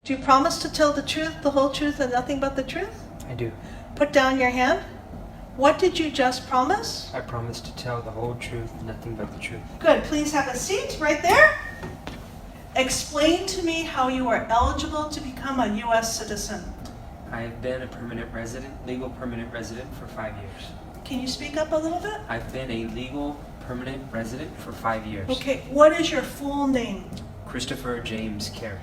Do you promise to tell the truth, the whole truth, and nothing but the truth? I do. Put down your hand. What did you just promise? I promise to tell the whole truth, nothing but the truth. Good. Please have a seat right there. Explain to me how you are eligible to become a U.S. citizen. I have been a permanent resident, legal permanent resident for 5 years. Can you speak up a little bit? I've been a legal permanent resident for 5 years. Okay. What is your full name? Christopher James Carey.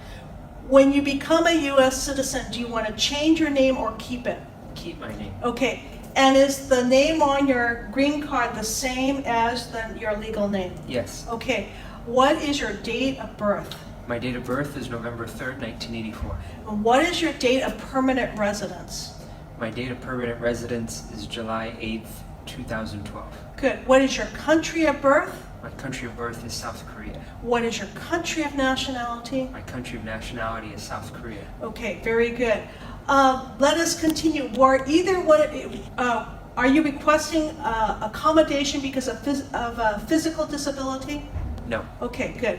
When you become a U.S. citizen, do you want to change your name or keep it? Keep my name. Okay. And is the name on your green card the same as your legal name? Yes. Okay. What is your date of birth? My date of birth is November 3rd, 1984. And what is your date of permanent residence? My date of permanent residence is July 8th, 2012. Good. What is your country of birth? My country of birth is South Korea. What is your country of nationality? My country of nationality is South Korea. Okay, very good. Let us continue. Are you requesting accommodation because of physical disability? No. Okay, good.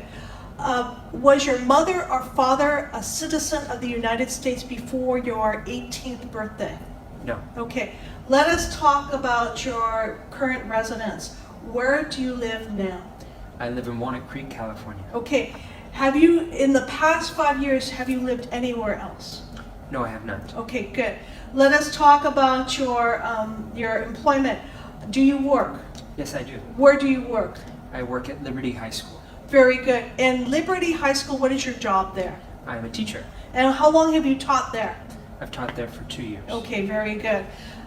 Was your mother or father a citizen of the United States before your 18th birthday? No. Okay. Let us talk about your current residence. Where do you live now? I live in Walnut Creek, California. Okay. Have you, in the past 5 years, have you lived anywhere else? No, I have not. Okay, good. Let us talk about your employment. Do you work? Yes, I do. Where do you work? I work at Liberty High School. Very good. In Liberty High School, what is your job there? I am a teacher. And how long have you taught there? I've taught there for 2 years. Okay, very good.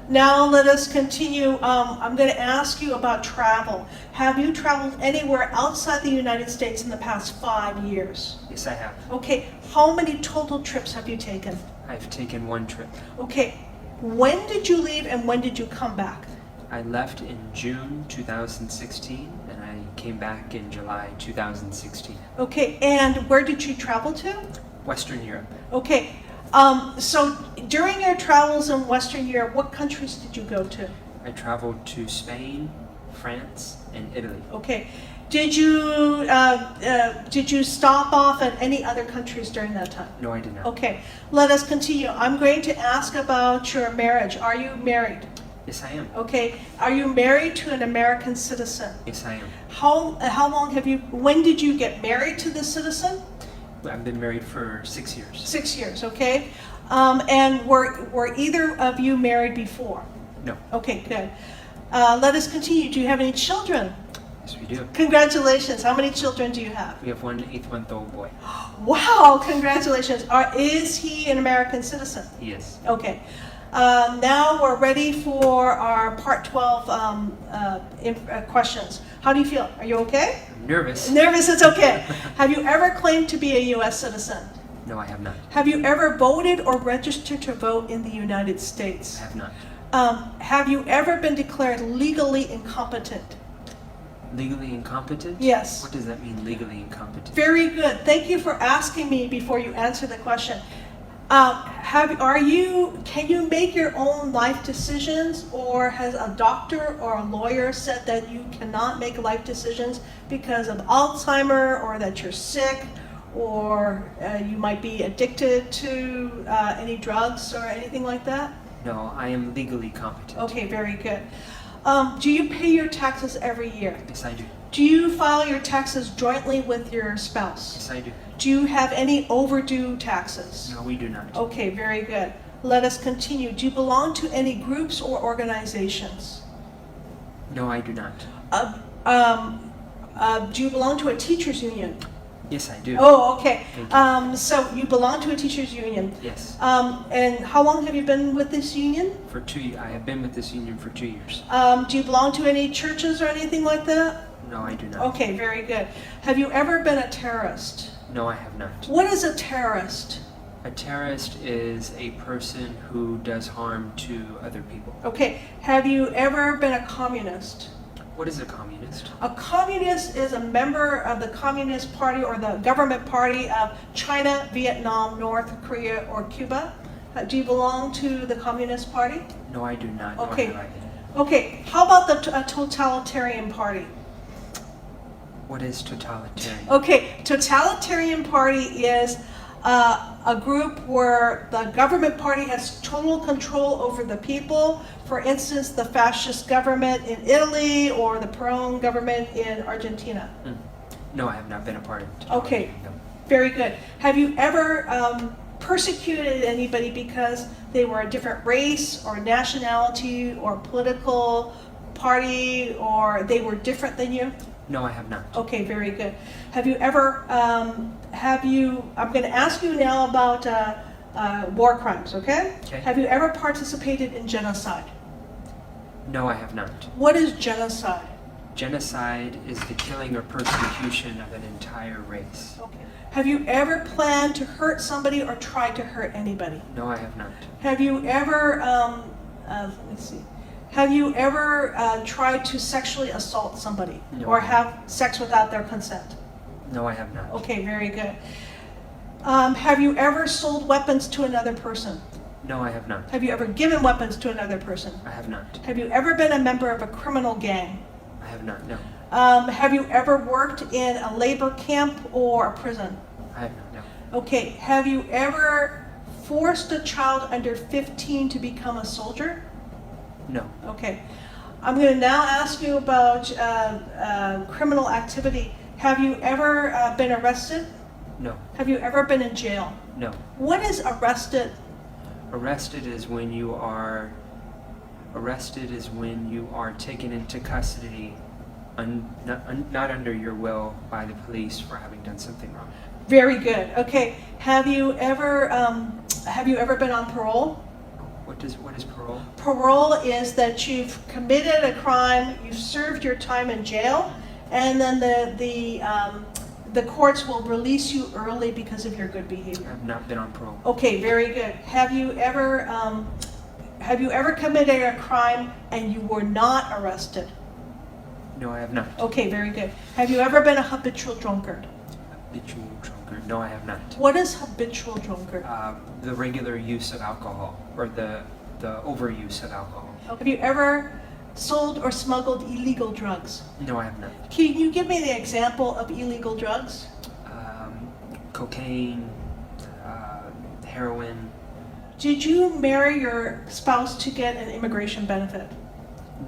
Now let us continue. I'm going to ask you about travel. Have you traveled anywhere outside the United States in the past 5 years? Yes, I have. Okay, how many total trips have you taken? I've taken 1 trip. Okay, when did you leave and when did you come back? I left in June 2016 and I came back in July 2016. Okay, and where did you travel to? Western Europe. Okay, so during your travels in Western Europe, what countries did you go to? I traveled to Spain, France, and Italy. Okay, did you stop off at any other countries during that time? No, I did not. Okay, let us continue. I'm going to ask about your marriage. Are you married? Yes, I am. Okay, are you married to an American citizen? Yes, I am. How long have you, when did you get married to this citizen? I've been married for 6 years. 6 years, okay. And were either of you married before? No. Okay, good. Let us continue. Do you have any children? Yes, we do. Congratulations. How many children do you have? We have 1 8-month-old boy. Wow, congratulations. Is he an American citizen? He is. Okay. Now we're ready for our part 12 questions. How do you feel? Are you okay? I'm nervous. Nervous, it's okay. Have you ever claimed to be a U.S. citizen? No, I have not. Have you ever voted or registered to vote in the United States? I have not. Have you ever been declared legally incompetent? Legally incompetent? Yes. What does that mean, legally incompetent? Very good. Thank you for asking me before you answer the question. Can you make your own life decisions, or has a doctor or a lawyer said that you cannot make life decisions because of Alzheimer, or that you're sick, or you might be addicted to any drugs or anything like that? No, I am legally competent. Okay, very good. Do you pay your taxes every year? Yes, I do. Do you file your taxes jointly with your spouse? Yes, I do. Do you have any overdue taxes? No, we do not. Okay, very good. Let us continue. Do you belong to any groups or organizations? No, I do not. Do you belong to a teachers union? Yes, I do. Oh, okay. Thank you. So you belong to a teachers union. Yes. And how long have you been with this union? For 2 years. I have been with this union for 2 years. Do you belong to any churches or anything like that? No, I do not. Okay, very good. Have you ever been a terrorist? No, I have not. What is a terrorist? A terrorist is a person who does harm to other people. Okay. Have you ever been a communist? What is a communist? A communist is a member of the Communist Party or the government party of China, Vietnam, North Korea, or Cuba. Do you belong to the Communist Party? No, I do not. Okay. Nor have I. Okay. How about the totalitarian party? What is totalitarian? Okay, totalitarian party is a group where the government party has total control over the people. For instance, the fascist government in Italy or the Peron government in Argentina. No, I have not been a part of it. Okay. No. Very good. Have you ever persecuted anybody because they were a different race or nationality or political party, or they were different than you? No, I have not. Okay, very good. Have you ever, I'm going to ask you now about war crimes, okay? Okay. Have you ever participated in genocide? No, I have not. What is genocide? Genocide is the killing or persecution of an entire race. Okay. Have you ever planned to hurt somebody or tried to hurt anybody? No, I have not. Have you ever, let's see, have you ever tried to sexually assault somebody? No. Or have sex without their consent? No, I have not. Okay, very good. Have you ever sold weapons to another person? No, I have not. Have you ever given weapons to another person? I have not. Have you ever been a member of a criminal gang? I have not. No. Have you ever worked in a labor camp or a prison? I have not. No. Okay, have you ever forced a child under 15 to become a soldier? No. Okay. I'm going to now ask you about criminal activity. Have you ever been arrested? No. Have you ever been in jail? No. What is arrested? Arrested is when you are taken into custody not under your will by the police for having done something wrong. Very good. Okay. Have you ever been on parole? What is parole? Parole is that you've committed a crime, you've served your time in jail, and then the courts will release you early because of your good I behavior. have not been on parole. Okay, very good. Have you ever committed a crime and you were not arrested? No, I have not. Okay, very good. Have you ever been a habitual drunkard? Habitual drunkard? No, I have not. What is habitual drunkard? The regular use of alcohol, or the overuse of alcohol. Have you ever sold or smuggled illegal drugs? No, I have not. Can you give me the example of illegal drugs? Cocaine, heroin. Did you marry your spouse to get an immigration benefit?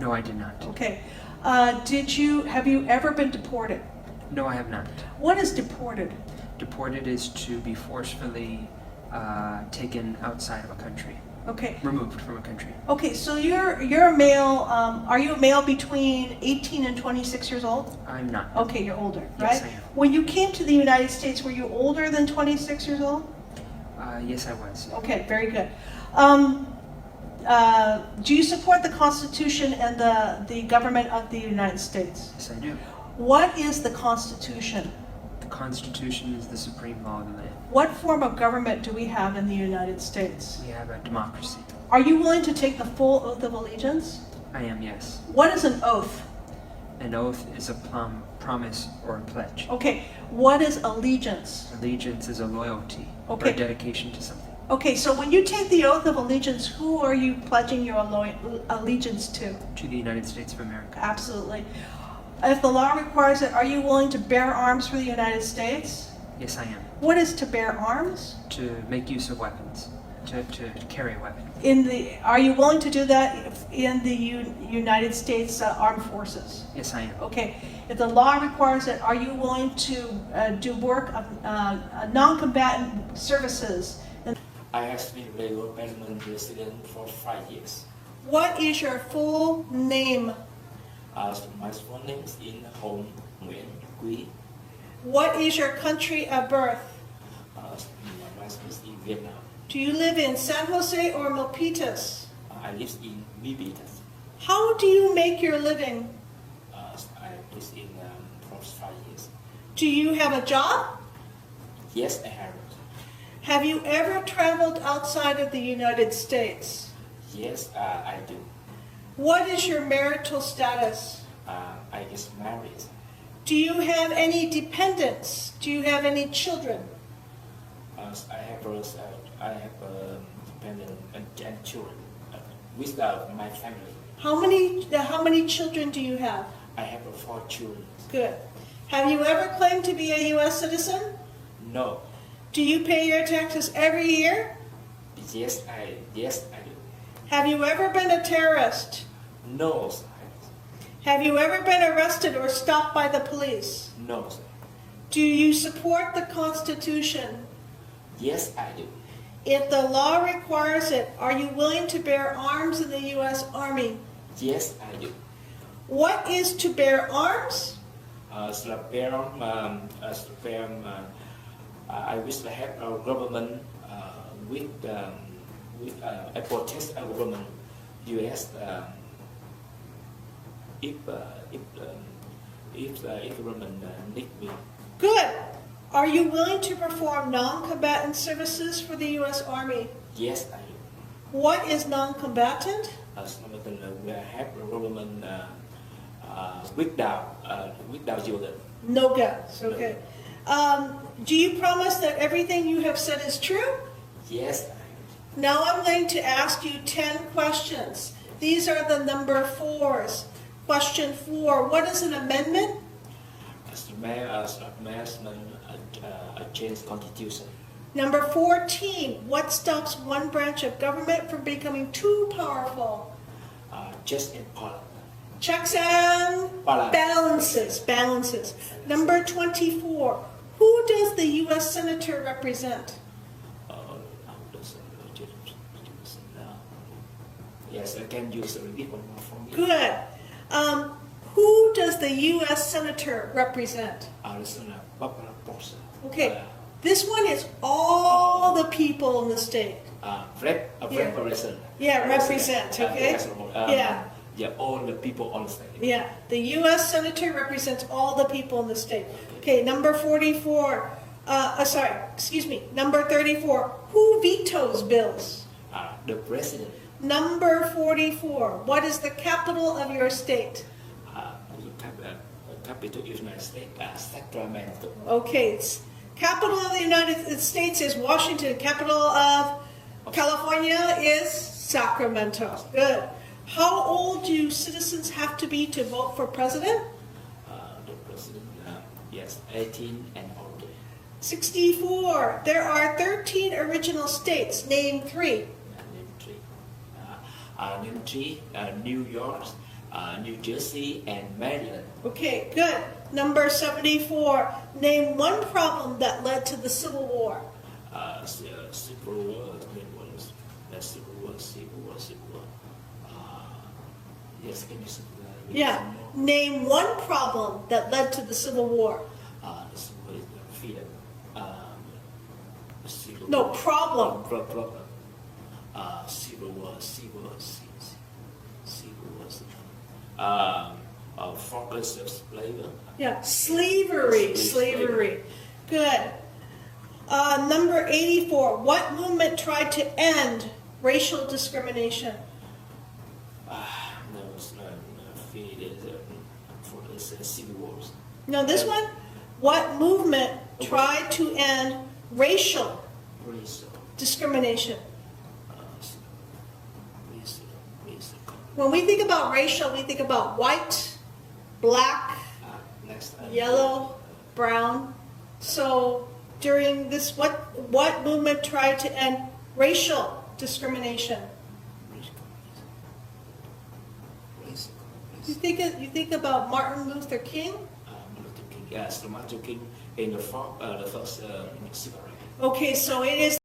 No, I did not. Okay. Have you ever been deported? No, I have not. What is deported? Deported is to be forcefully taken outside of a country. Okay. Removed from a country. Okay, so you're a male, are you a male between 18 and 26 years old? I'm not. Okay, you're older, right? Yes, I am. When you came to the United States, were you older than 26 years old? Yes, I was. Okay, very good. Do you support the Constitution and the government of the United States? Yes, I do. What is the Constitution? The Constitution is the supreme law of the land. What form of government do we have in the United States? We have a democracy. Are you willing to take the full oath of allegiance? I am, yes. What is an oath? An oath is a promise or a pledge. Okay, what is allegiance? Allegiance is a loyalty or Okay. a dedication to something. Okay, so when you take the oath of allegiance, who are you pledging your allegiance to? To the United States of America. Absolutely. If the law requires it, are you willing to bear arms for the United States? Yes, I am. What is to bear arms? To make use of weapons. To carry a weapon. Are you willing to do that in the United States Armed Forces? Yes, I am. Okay. If the law requires it, are you willing to do work of non-combatant services? I have been legal permanent resident for 5 years. What is your full name? My full name is In Hong Nguyen Quy. What is your country of birth? My wife is in Vietnam. Do you live in San Jose or Milpitas? I live in Milpitas. How do you make your living? I live in for 5 years. Do you have a job? Yes, I have. Have you ever traveled outside of the United States? Yes, I do. What is your marital status? I get married. Do you have any dependents? Do you have any children? I have dependent and children with my family. How many children do you have? I have 4 children. Good. Have you ever claimed to be a U.S. citizen? No. Do you pay your taxes every year? Yes, I do. Have you ever been a terrorist? No, sir. Have you ever been arrested or stopped by the police? No, sir. Do you support the Constitution? Yes, I do. If the law requires it, are you willing to bear arms in the U.S. Army? Yes, I do. What is to bear arms? I wish to have our government I protest our government U.S. If government need me. Good. Are you willing to perform non-combatant services for the U.S. Army? Yes, I do. What is non-combatant? We have a government without children. No guns. Okay. Do you promise that everything you have said is true? Yes, I do. Now I'm going to ask you 10 questions. These are the number 4s. Question 4. What is an amendment? Change constitution. Number 14. What stops one branch of government from becoming too powerful? Just in parliament. Checks and balances. Number 24. Who does the U.S. Senator represent? Yes, I can use a repeat one more for me. Good. Who does the U.S. Senator represent? Okay. This one is all the people in the state. Represent. Yeah, represent, okay? Yeah. Yeah, all the people on the state. Yeah, the U.S. Senator represents all the people in the state. Okay, number 44, number 34, who vetoes bills? The president. Number 44, what is the capital of your state? Capital United States, Sacramento. Okay, capital of the United States is Washington, capital of California is Sacramento. Good. How old do citizens have to be to vote for president? The president, yes, 18 and older. 64. There are 13 original states. Name 3. Name 3, New York, New Jersey, and Maryland. Okay, good. Number 74. Name one problem that led to the Civil War. Civil War. Yes, can you say that? Yeah. Name one problem that led to the Civil War. The Civil War is freedom. No, problem. Problem. Civil War. Focus of slavery. Yeah, slavery. Good. Number 84. What movement tried to end racial discrimination? For the civil wars. No, this one. What movement tried to end racial discrimination? When we think about racial, we think about white, black, yellow, brown. So during this, what movement tried to end racial discrimination? You think about Martin Luther King? Yes, Martin Luther King in the first civil rights. Okay, so it is